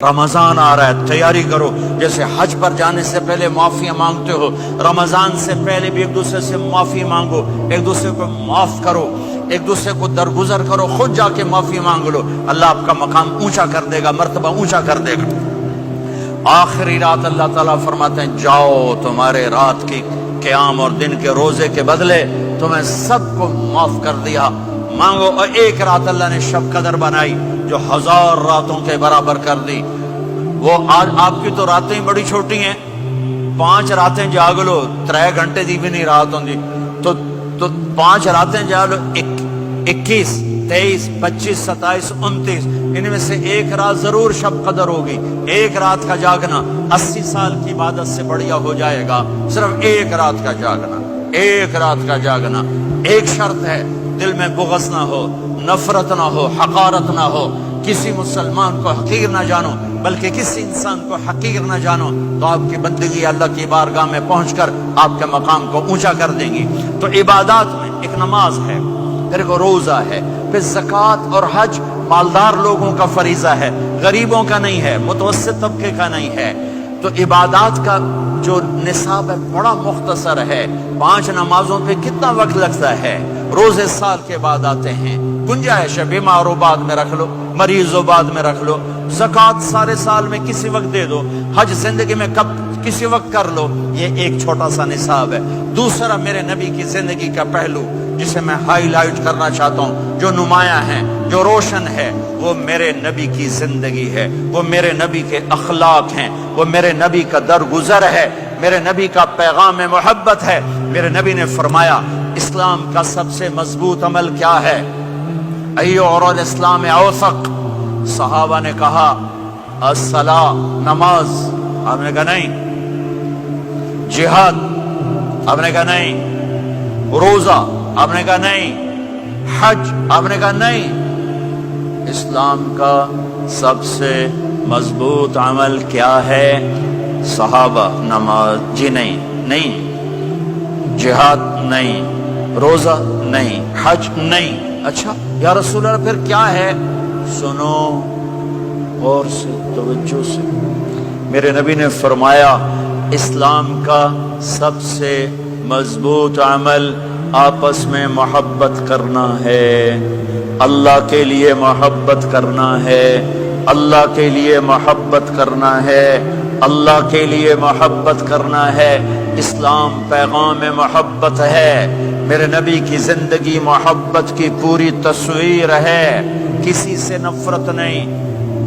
رمضان آ رہا ہے، تیاری کرو، جیسے حج پر جانے سے پہلے معافیاں مانگتے ہو، رمضان سے پہلے بھی ایک دوسرے سے معافی مانگو، ایک دوسرے کو معاف کرو، ایک دوسرے کو درگزر کرو، خود جا کے معافی مانگ لو، اللہ آپ کا مقام اونچا کر دے گا، مرتبہ اونچا کر دے گا۔ آخری رات اللہ تعالیٰ فرماتے ہیں جاؤ، تمہارے رات کی قیام اور دن کے روزے کے بدلے تمہیں سب کو معاف کر دیا، مانگو۔ اور ایک رات اللہ نے شب قدر بنائی جو 1000 راتوں کے برابر کر دی۔ وہ آج آپ کی تو راتیں ہی بڑی چھوٹی ہیں، 5 راتیں جاگ لو، 3 گھنٹے دی بھی نہیں رات ہوندی، تو 5 راتیں جاگ لو، 21 23 25 27 29، ان میں سے ایک رات ضرور شب قدر ہوگی۔ ایک رات کا جاگنا 80 سال کی عبادت سے بڑھیا ہو جائے گا، صرف ایک رات کا جاگنا، ایک رات کا جاگنا۔ ایک شرط ہے، دل میں بغض نہ ہو، نفرت نہ ہو، حقارت نہ ہو، کسی مسلمان کو حقیر نہ جانو، بلکہ کسی انسان کو حقیر نہ جانو، تو آپ کی بندگی اللہ کی بارگاہ میں پہنچ کر آپ کے مقام کو اونچا کر دیں گی۔ تو عبادات میں ایک نماز ہے، پھر ایک روزہ ہے، پھر زکوٰۃ اور حج مالدار لوگوں کا فریضہ ہے، غریبوں کا نہیں ہے، متوسط طبقے کا نہیں ہے۔ تو عبادات کا جو نصاب ہے بڑا مختصر ہے، 5 نمازوں پہ کتنا وقت لگتا ہے؟ روزے سال کے بعد آتے ہیں، گنجائش ہے، بیمار ہو بعد میں رکھ لو، مریض ہو بعد میں رکھ لو، زکوٰۃ سارے سال میں کسی وقت دے دو، حج زندگی میں کب کسی وقت کر لو، یہ ایک چھوٹا سا نصاب ہے۔ دوسرا میرے نبی کی زندگی کا پہلو جسے میں ہائی لائٹ کرنا چاہتا ہوں، جو نمایاں ہے، جو روشن ہے، وہ میرے نبی کی زندگی ہے، وہ میرے نبی کے اخلاق ہیں، وہ میرے نبی کا درگزر ہے، میرے نبی کا پیغام محبت ہے۔ میرے نبی نے فرمایا اسلام کا سب سے مضبوط عمل کیا ہے؟ ایو اور الاسلام اوثق، صحابہ نے کہا الصلاۃ، نماز، آپ نے کہا نہیں، جہاد، آپ نے کہا نہیں، روزہ، آپ نے کہا نہیں، حج، آپ نے کہا نہیں۔ اسلام کا سب سے مضبوط عمل کیا ہے؟ صحابہ، نماز، جی نہیں، جہاد نہیں، روزہ نہیں، حج نہیں۔ اچھا یا رسول اللہ پھر کیا ہے؟ سنو غور سے، توجہ سے، میرے نبی نے فرمایا اسلام کا سب سے مضبوط عمل آپس میں محبت کرنا ہے، اللہ کے لیے محبت کرنا ہے، اللہ کے لیے محبت کرنا ہے، اللہ کے لیے محبت کرنا ہے۔ اسلام پیغام محبت ہے، میرے نبی کی زندگی محبت کی پوری تصویر ہے، کسی سے نفرت نہیں،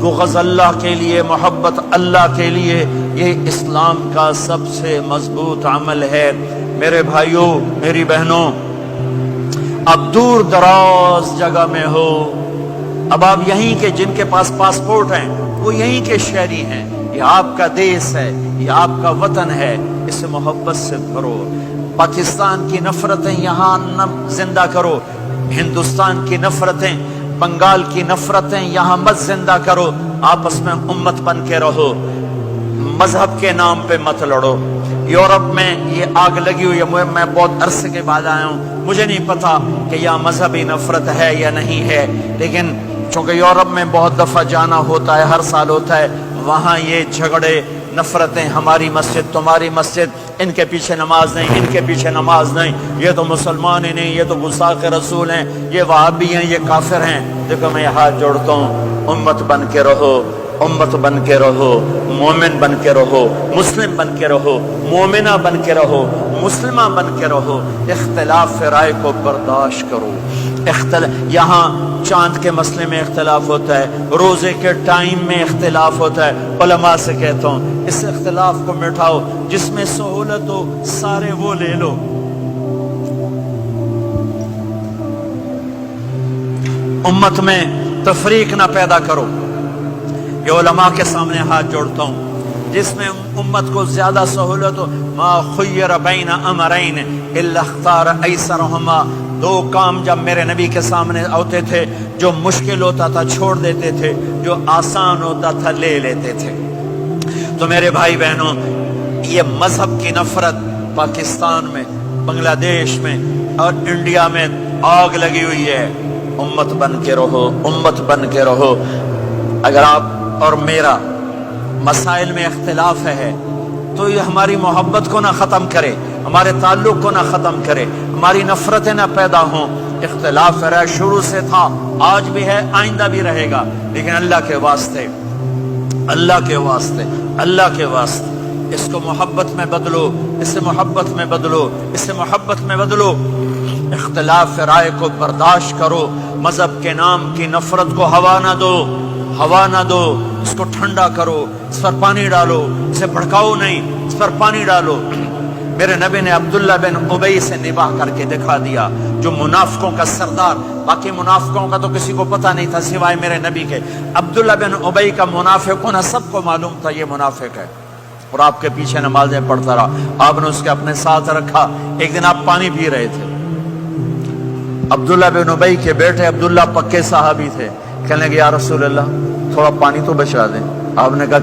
بغض اللہ کے لیے، محبت اللہ کے لیے، یہ اسلام کا سب سے مضبوط عمل ہے۔ میرے بھائیوں، میری بہنوں، اب دور دراز جگہ میں ہو، اب آپ یہیں کے، جن کے پاس پاسپورٹ ہیں وہ یہیں کے شہری ہیں، یہ آپ کا دیس ہے، یہ آپ کا وطن ہے، اسے محبت سے بھرو۔ پاکستان کی نفرتیں یہاں نہ زندہ کرو، ہندوستان کی نفرتیں، بنگال کی نفرتیں یہاں مت زندہ کرو، آپس میں امت بن کے رہو، مذہب کے نام پہ مت لڑو۔ یورپ میں یہ آگ لگی ہوئی ہے، میں بہت عرصے کے بعد آیا ہوں، مجھے نہیں پتا کہ یہاں مذہبی نفرت ہے یا نہیں ہے، لیکن چونکہ یورپ میں بہت دفعہ جانا ہوتا ہے، ہر سال ہوتا ہے، وہاں یہ جھگڑے، نفرتیں، ہماری مسجد، تمہاری مسجد، ان کے پیچھے نماز نہیں، ان کے پیچھے نماز نہیں، یہ تو مسلمان ہی نہیں، یہ تو گستاخ رسول ہیں، یہ وہابی ہیں، یہ کافر ہیں۔ دیکھو میں ہاتھ جوڑتا ہوں، امت بن کے رہو، امت بن کے رہو، مومن بن کے رہو، مسلم بن کے رہو، مومنہ بن کے رہو، مسلمہ بن کے رہو، اختلاف رائے کو برداشت کرو۔ یہاں چاند کے مسئلے میں اختلاف ہوتا ہے، روزے کے ٹائم میں اختلاف ہوتا ہے، علماء سے کہتا ہوں اس اختلاف کو مٹھاؤ، جس میں سہولت ہو سارے وہ لے لو۔ امت میں تفریق نہ پیدا کرو۔ یہ علماء کے سامنے ہاتھ جوڑتا ہوں، جس میں امت کو زیادہ سہولت ہو، ما خیر بین امرین الا اختار ایسرہما، 2 کام جب میرے نبی کے سامنے ہوتے تھے، جو مشکل ہوتا تھا چھوڑ دیتے تھے، جو آسان ہوتا تھا لے لیتے تھے۔ تو میرے بھائی بہنوں، یہ مذہب کی نفرت پاکستان میں، بنگلہ دیش میں اور انڈیا میں آگ لگی ہوئی ہے۔ امت بن کے رہو، امت بن کے رہو۔ اگر آپ اور میرا مسائل میں اختلاف ہے تو یہ ہماری محبت کو نہ ختم کرے، ہمارے تعلق کو نہ ختم کرے، ہماری نفرتیں نہ پیدا ہوں۔ اختلاف ہے، شروع سے تھا، آج بھی ہے، آئندہ بھی رہے گا، لیکن اللہ کے واسطے، اللہ کے واسطے، اللہ کے واسطے اس کو محبت میں بدلو، اس سے محبت میں بدلو، اس سے محبت میں بدلو۔ اختلاف رائے کو برداشت کرو، مذہب کے نام کی نفرت کو ہوا نہ دو، ہوا نہ دو، اس کو ٹھنڈا کرو، اس پر پانی ڈالو، اسے بھڑکاؤ نہیں، اس پر پانی ڈالو۔ میرے نبی نے عبداللہ بن ابی سے نباہ کر کے دکھا دیا، جو منافقوں کا سردار، باقی منافقوں کا تو کسی کو پتہ نہیں تھا سوائے میرے نبی کے، عبداللہ بن ابی کا منافق ہونا سب کو معلوم تھا، یہ منافق ہے، اور آپ کے پیچھے نمازیں پڑھتا رہا۔ آپ نے اس کے اپنے ساتھ رکھا، ایک دن آپ پانی پی رہے تھے، عبداللہ بن ابی کے بیٹے عبداللہ پکے صحابی تھے، کہنے لگے یا رسول اللہ تھوڑا پانی تو بچا دیں۔ آپ نے کہا